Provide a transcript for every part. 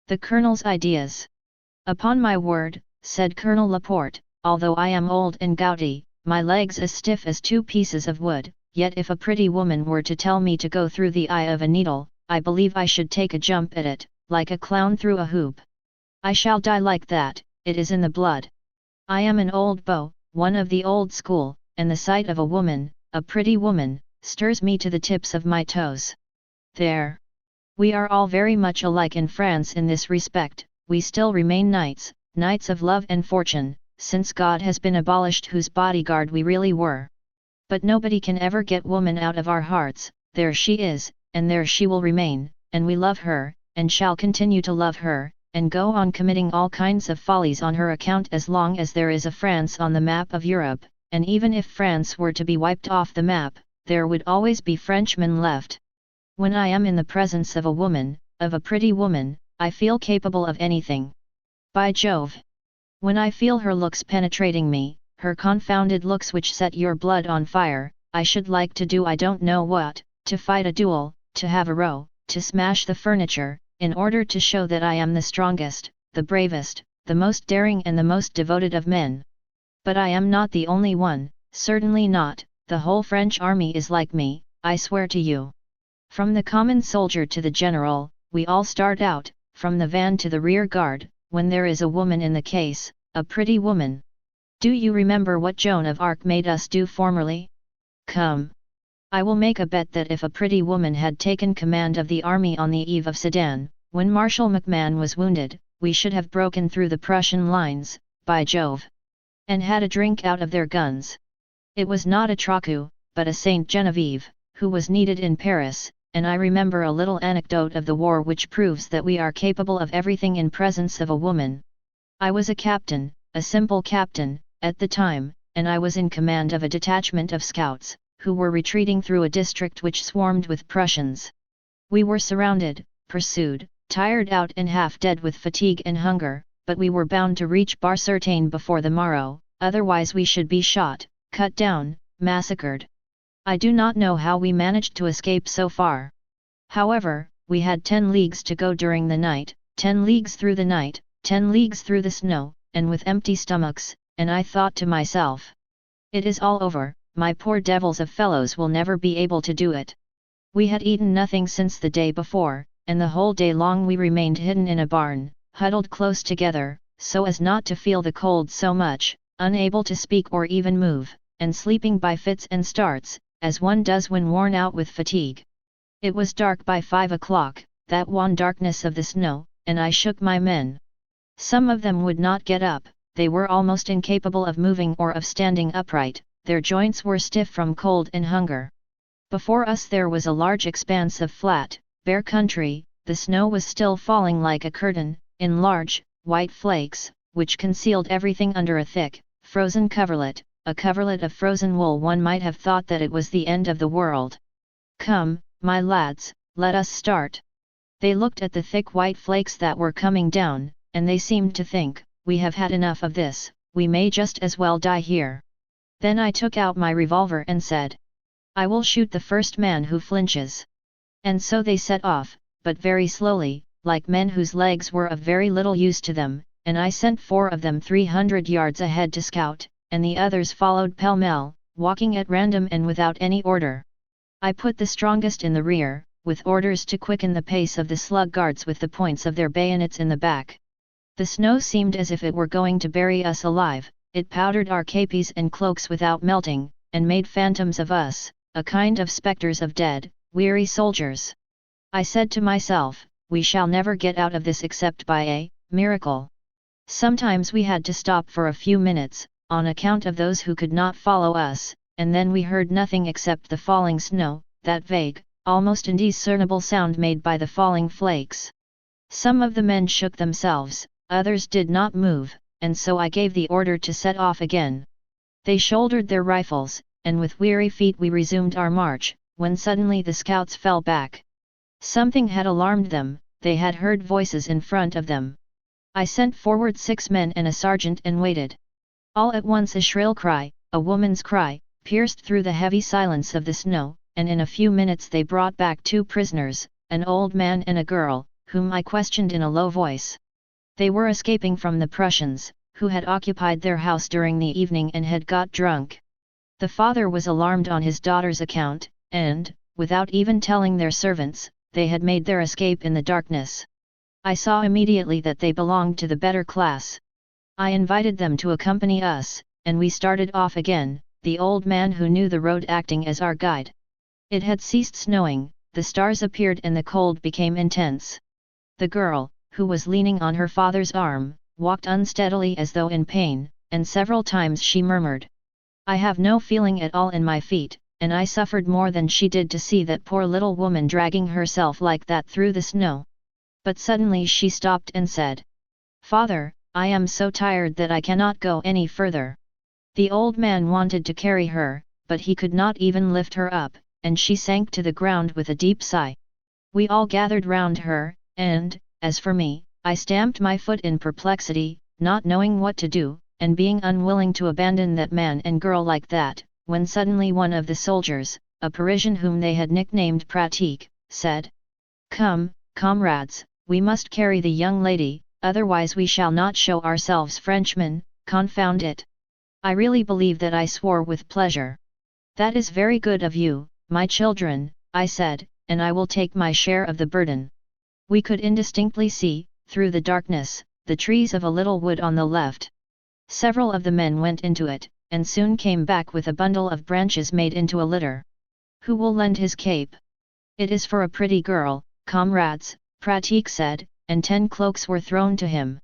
The Colonel's ideas. Upon my word, said Colonel Laporte, although I am old and gouty, my legs as stiff as two pieces of wood, yet if a pretty woman were to tell me to go through the eye of a needle, I believe I should take a jump at it, like a clown through a hoop. I shall die like that, it is in the blood. I am an old beau, one of the old school, and the sight of a woman, a pretty woman, stirs me to the tips of my toes. There. We are all very much alike in France in this respect, we still remain knights, knights of love and fortune, since God has been abolished whose bodyguard we really were. But nobody can ever get woman out of our hearts, there she is, and there she will remain, and we love her, and shall continue to love her, and go on committing all kinds of follies on her account as long as there is a France on the map of Europe, and even if France were to be wiped off the map, there would always be Frenchmen left. When I am in the presence of a woman, of a pretty woman, I feel capable of anything. By Jove! When I feel her looks penetrating me, her confounded looks which set your blood on fire, I should like to do I don't know what, to fight a duel, to have a row, to smash the furniture, in order to show that I am the strongest, the bravest, the most daring and the most devoted of men. But I am not the only one, certainly not, the whole French army is like me, I swear to you. From the common soldier to the general, we all start out, from the van to the rear guard, when there is a woman in the case, a pretty woman. Do you remember what Joan of Arc made us do formerly? Come. I will make a bet that if a pretty woman had taken command of the army on the eve of Sedan, when Marshal MacMahon was wounded, we should have broken through the Prussian lines, by Jove! And had a drink out of their guns. It was not a Trocou, but a Saint Genevieve, who was needed in Paris, and I remember a little anecdote of the war which proves that we are capable of everything in presence of a woman. I was a captain, a simple captain, at the time, and I was in command of a detachment of scouts, who were retreating through a district which swarmed with Prussians. We were surrounded, pursued, tired out and half dead with fatigue and hunger, but we were bound to reach Bar-sur-Seine before the morrow, otherwise we should be shot, cut down, massacred. I do not know how we managed to escape so far. However, we had 10 leagues to go during the night, 10 leagues through the night, 10 leagues through the snow, and with empty stomachs, and I thought to myself, it is all over, my poor devils of fellows will never be able to do it. We had eaten nothing since the day before, and the whole day long we remained hidden in a barn, huddled close together, so as not to feel the cold so much, unable to speak or even move, and sleeping by fits and starts, as one does when worn out with fatigue. It was dark by 5 o'clock, that wan darkness of the snow, and I shook my men. Some of them would not get up, they were almost incapable of moving or of standing upright, their joints were stiff from cold and hunger. Before us there was a large expanse of flat, bare country, the snow was still falling like a curtain, in large, white flakes, which concealed everything under a thick, frozen coverlet, a coverlet of frozen wool. One might have thought that it was the end of the world. Come, my lads, let us start. They looked at the thick white flakes that were coming down, and they seemed to think, we have had enough of this, we may just as well die here. Then I took out my revolver and said, I will shoot the first man who flinches. And so they set off, but very slowly, like men whose legs were of very little use to them, and I sent 4 of them 300 yards ahead to scout, and the others followed pell-mell, walking at random and without any order. I put the strongest in the rear, with orders to quicken the pace of the slug guards with the points of their bayonets in the back. The snow seemed as if it were going to bury us alive, it powdered our capes and cloaks without melting, and made phantoms of us, a kind of spectres of dead, weary soldiers. I said to myself, we shall never get out of this except by a miracle. Sometimes we had to stop for a few minutes, on account of those who could not follow us, and then we heard nothing except the falling snow, that vague, almost indiscernible sound made by the falling flakes. Some of the men shook themselves, others did not move, and so I gave the order to set off again. They shouldered their rifles, and with weary feet we resumed our march, when suddenly the scouts fell back. Something had alarmed them, they had heard voices in front of them. I sent forward 6 men and a sergeant and waited. All at once a shrill cry, a woman's cry, pierced through the heavy silence of the snow, and in a few minutes they brought back 2 prisoners, an old man and a girl, whom I questioned in a low voice. They were escaping from the Prussians, who had occupied their house during the evening and had got drunk. The father was alarmed on his daughter's account, and, without even telling their servants, they had made their escape in the darkness. I saw immediately that they belonged to the better class. I invited them to accompany us, and we started off again, the old man who knew the road acting as our guide. It had ceased snowing, the stars appeared and the cold became intense. The girl, who was leaning on her father's arm, walked unsteadily as though in pain, and several times she murmured, "I have no feeling at all in my feet," and I suffered more than she did to see that poor little woman dragging herself like that through the snow. But suddenly she stopped and said, "Father, I am so tired that I cannot go any further." The old man wanted to carry her, but he could not even lift her up, and she sank to the ground with a deep sigh. We all gathered round her, and, as for me, I stamped my foot in perplexity, not knowing what to do, and being unwilling to abandon that man and girl like that, when suddenly one of the soldiers, a Parisian whom they had nicknamed Pratique, said, "Come, comrades, we must carry the young lady, otherwise we shall not show ourselves Frenchmen, confound it." I really believe that I swore with pleasure. "That is very good of you, my children," I said, "and I will take my share of the burden." We could indistinctly see, through the darkness, the trees of a little wood on the left. Several of the men went into it, and soon came back with a bundle of branches made into a litter. "Who will lend his cape?" "It is for a pretty girl, comrades," Pratique said, and 10 cloaks were thrown to him.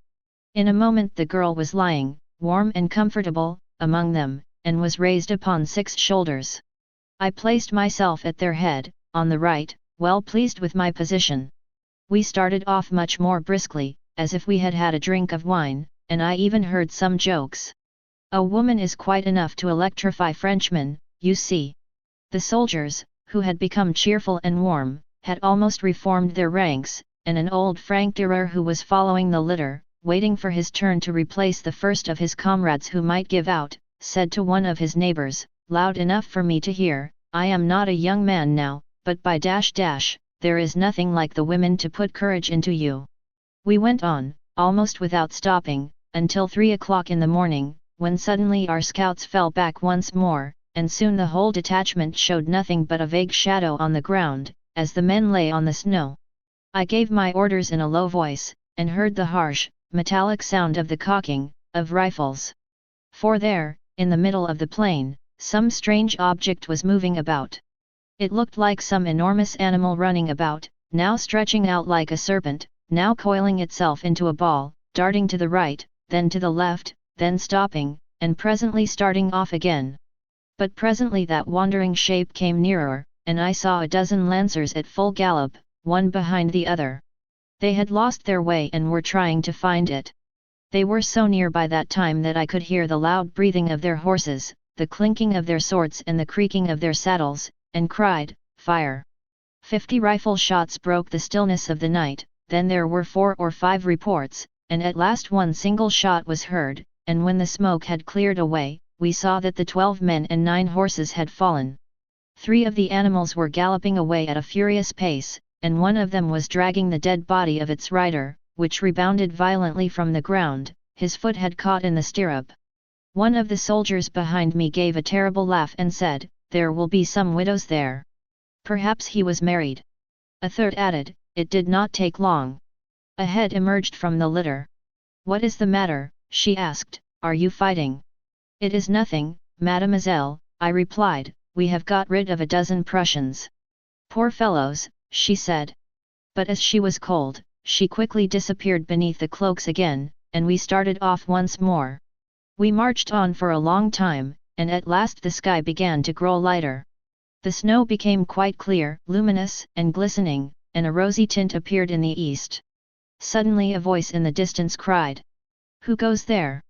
In a moment the girl was lying, warm and comfortable, among them, and was raised upon 6 shoulders. I placed myself at their head, on the right, well pleased with my position. We started off much more briskly, as if we had had a drink of wine, and I even heard some jokes. A woman is quite enough to electrify Frenchmen, you see. The soldiers, who had become cheerful and warm, had almost reformed their ranks, and an old franc-tireur who was following the litter, waiting for his turn to replace the first of his comrades who might give out, said to one of his neighbors, loud enough for me to hear, "I am not a young man now, but by dash dash, there is nothing like the women to put courage into you." We went on, almost without stopping, until 3 o'clock in the morning, when suddenly our scouts fell back once more, and soon the whole detachment showed nothing but a vague shadow on the ground, as the men lay on the snow. I gave my orders in a low voice, and heard the harsh, metallic sound of the cocking, of rifles. For there, in the middle of the plain, some strange object was moving about. It looked like some enormous animal running about, now stretching out like a serpent, now coiling itself into a ball, darting to the right, then to the left, then stopping, and presently starting off again. But presently that wandering shape came nearer, and I saw a dozen lancers at full gallop, one behind the other. They had lost their way and were trying to find it. They were so near by that time that I could hear the loud breathing of their horses, the clinking of their swords and the creaking of their saddles, and cried, "Fire!" 50 rifle shots broke the stillness of the night, then there were 4 or 5 reports, and at last one single shot was heard, and when the smoke had cleared away, we saw that the 12 men and 9 horses had fallen. 3 of the animals were galloping away at a furious pace, and one of them was dragging the dead body of its rider, which rebounded violently from the ground. His foot had caught in the stirrup. One of the soldiers behind me gave a terrible laugh and said, "There will be some widows there. Perhaps he was married." A third added, "It did not take long." A head emerged from the litter. "What is the matter?" she asked, "are you fighting?" "It is nothing, mademoiselle," I replied, "we have got rid of a dozen Prussians." "Poor fellows," she said. But as she was cold, she quickly disappeared beneath the cloaks again, and we started off once more. We marched on for a long time, and at last the sky began to grow lighter. The snow became quite clear, luminous, and glistening, and a rosy tint appeared in the east. Suddenly a voice in the distance cried, "Who goes there?"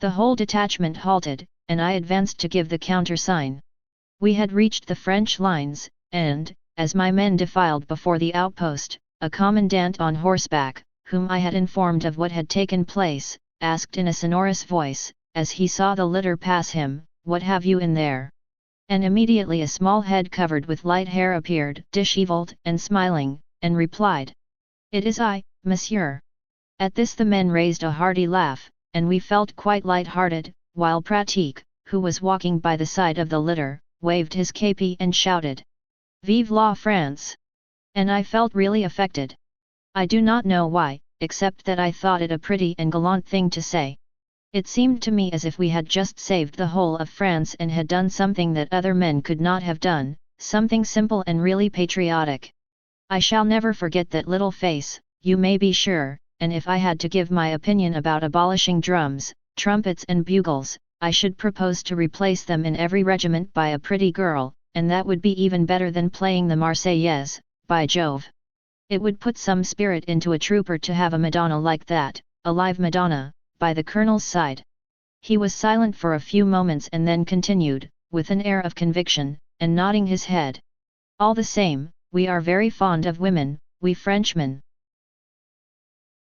The whole detachment halted, and I advanced to give the countersign. We had reached the French lines, and, as my men defiled before the outpost, a commandant on horseback, whom I had informed of what had taken place, asked in a sonorous voice, as he saw the litter pass him, "What have you in there?" And immediately a small head covered with light hair appeared, dishevelled and smiling, and replied, It is I, monsieur. At this the men raised a hearty laugh, and we felt quite light-hearted, while Pratique, who was walking by the side of the litter, waved his képi and shouted, "Vive la France!" And I felt really affected. I do not know why, except that I thought it a pretty and gallant thing to say. It seemed to me as if we had just saved the whole of France and had done something that other men could not have done, something simple and really patriotic. I shall never forget that little face, you may be sure, and if I had to give my opinion about abolishing drums, trumpets and bugles, I should propose to replace them in every regiment by a pretty girl, and that would be even better than playing the Marseillaise, by Jove. It would put some spirit into a trooper to have a Madonna like that, a live Madonna, by the colonel's side. He was silent for a few moments and then continued, with an air of conviction, and nodding his head. All the same, we are very fond of women, we Frenchmen.